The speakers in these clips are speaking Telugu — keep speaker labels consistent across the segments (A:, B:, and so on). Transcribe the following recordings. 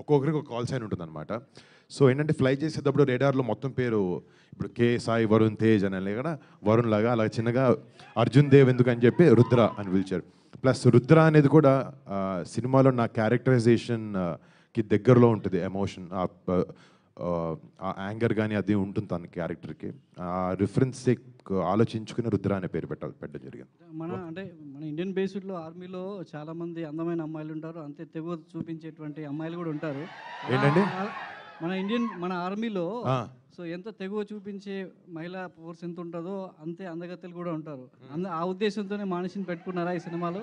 A: ఒక్కొక్కరికి ఒక కాల్ సైన్ ఉంటుందన్నమాట. సో ఏంటంటే ఫ్లై చేసేటప్పుడు రేడార్లో మొత్తం పేరు ఇప్పుడు కే సాయి వరుణ్ తేజ్ అని కదా, వరుణ్ లాగా అలా చిన్నగా అర్జున్ దేవ్ ఎందుకని చెప్పి రుద్ర అని పిలిచారు. ప్లస్ రుద్ర అనేది కూడా సినిమాలో నా క్యారెక్టరైజేషన్కి దగ్గరలో ఉంటుంది. ఎమోషన్, ఆ యాంగర్ కానీ అది ఉంటుంది తన క్యారెక్టర్కి. ఆ రిఫరెన్స్ ఆలోచించుకుని రుద్ర అనే పేరు పెట్టడం జరిగింది.
B: మన ఇండియన్ బేస్డ్లో ఆర్మీలో చాలామంది అందమైన అమ్మాయిలు ఉంటారు, అంతే తెగువ చూపించేటువంటి అమ్మాయిలు కూడా ఉంటారు.
A: ఏంటండి?
B: మన ఆర్మీలో సో ఎంత తెగువ చూపించే మహిళా ఫోర్స్ ఎంత ఉంటుందో అంతే అందగత్తెలు కూడా ఉంటారు. ఆ ఉద్దేశంతోనే మానసిని పెట్టుకున్నారా ఈ సినిమాలో?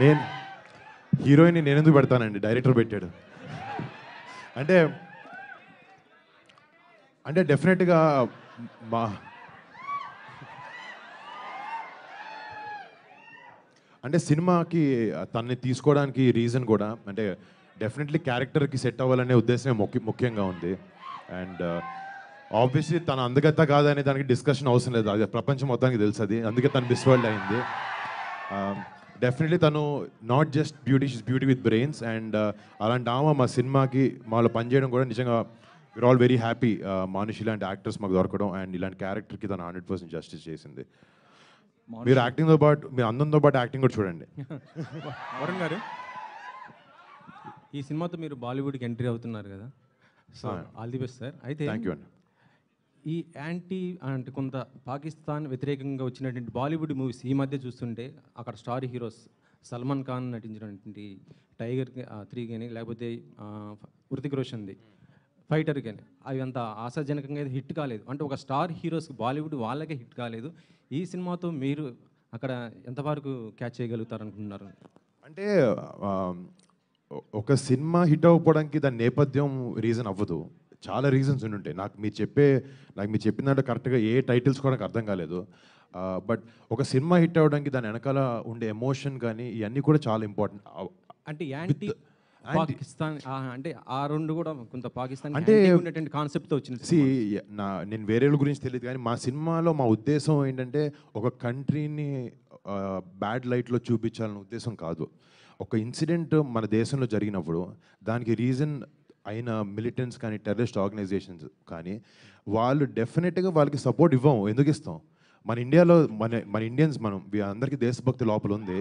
A: నేను హీరోయిన్ నేను ఎందుకు పెడతానండి, డైరెక్టర్ పెట్టాడు. అంటే అంటే డెఫినెట్గా మా అంటే సినిమాకి తనని తీసుకోవడానికి రీజన్ కూడా అంటే డెఫినెట్లీ క్యారెక్టర్కి సెట్ అవ్వాలనే ఉద్దేశమే ముఖ్యంగా ఉంది. అండ్ ఆబ్వియస్లీ తన అందగత్త కాదనే దానికి డిస్కషన్ అవసరం లేదు, అది ప్రపంచం మొత్తానికి తెలుసు. అది అందుకే తను మిస్ వరల్డ్ అయింది. డెఫినెట్లీ తను not just beauty, she's beauty with brains. And అలాంటి ఆమె మా సినిమాకి మాలో పనిచేయడం కూడా నిజంగా we're all very happy. Manushi ఇలాంటి యాక్టర్స్ మాకు దొరకడం అండ్ ఇలాంటి క్యారెక్టర్కి తను 100% జస్టిస్ చేసింది. మీరు యాక్టింగ్తో పాటు, మీరు అందంతో పాటు యాక్టింగ్ కూడా చూడండి.
C: వరుణ్ గారు, ఈ సినిమాతో మీరు బాలీవుడ్కి ఎంట్రీ అవుతున్నారు కదా, so all the best sir. అయితే
A: థ్యాంక్ యూ అండి.
C: ఈ యాంటీ అంటే కొంత పాకిస్తాన్ వ్యతిరేకంగా వచ్చినటువంటి బాలీవుడ్ మూవీస్ ఈ మధ్య చూస్తుంటే అక్కడ స్టార్ హీరోస్ సల్మాన్ ఖాన్ నటించినటువంటి టైగర్ 3 కానీ లేకపోతే హృతిక్ రోషన్ది ఫైటర్ కానీ అవి అంత ఆశాజనకంగా అయితే హిట్ కాలేదు. అంటే ఒక స్టార్ హీరోస్కి బాలీవుడ్ వాళ్ళకే హిట్ కాలేదు. ఈ సినిమాతో మీరు అక్కడ ఎంతవరకు క్యాచ్ చేయగలుగుతారు అనుకుంటున్నారు?
A: అంటే ఒక సినిమా హిట్ అవ్వడానికి దాని నేపథ్యం రీజన్ అవ్వదు, చాలా రీజన్స్ ఉండుంటాయి. నాకు మీరు చెప్పినట్టు కరెక్ట్గా ఏ టైటిల్స్ కూడా నాకు అర్థం కాలేదు. బట్ ఒక సినిమా హిట్ అవ్వడానికి దాని వెనకాల ఉండే ఎమోషన్ కానీ ఇవన్నీ కూడా చాలా ఇంపార్టెంట్.
C: అంటే యాంటీ పాకిస్తాన్ అంటే ఆ రెండు కూడా కొంత పాకిస్తాన్
A: అంటే
C: ఉన్నటువంటి కాన్సెప్ట్తో వచ్చింది.
A: నేను వేరే గురించి తెలియదు కానీ మా సినిమాలో మా ఉద్దేశం ఏంటంటే ఒక కంట్రీని బ్యాడ్ లైట్లో చూపించాలనే ఉద్దేశం కాదు. ఒక ఇన్సిడెంట్ మన దేశంలో జరిగినప్పుడు దానికి రీజన్ అయిన మిలిటెంట్స్ కానీ టెర్రరిస్ట్ ఆర్గనైజేషన్స్ కానీ వాళ్ళు డెఫినెట్గా వాళ్ళకి సపోర్ట్ ఇవ్వము. ఎందుకు ఇస్తాం? మన ఇండియాలో మన ఇండియన్స్ అందరికీ దేశభక్తి లోపల ఉంది.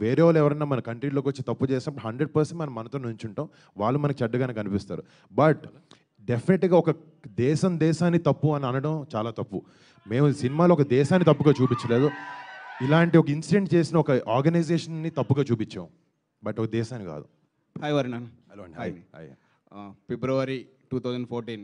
A: వేరే వాళ్ళు ఎవరైనా మన కంట్రీలోకి వచ్చి తప్పు చేసినప్పుడు 100% మనం మనతో నుంచుంటాం, వాళ్ళు మనకు చెడ్డగానే కనిపిస్తారు. బట్ డెఫినెట్గా ఒక దేశాన్ని తప్పు అని అనడం చాలా తప్పు. మేము సినిమాలో ఒక దేశాన్ని తప్పుగా చూపించలేదు, ఇలాంటి ఒక ఇన్సిడెంట్ చేసిన ఒక ఆర్గనైజేషన్ని తప్పుగా చూపించాం, బట్ ఒక దేశాన్ని కాదు.
D: హాయ్ వరుణ్.
A: హలో అండి. హాయ్.
D: ఫిబ్రవరి 2014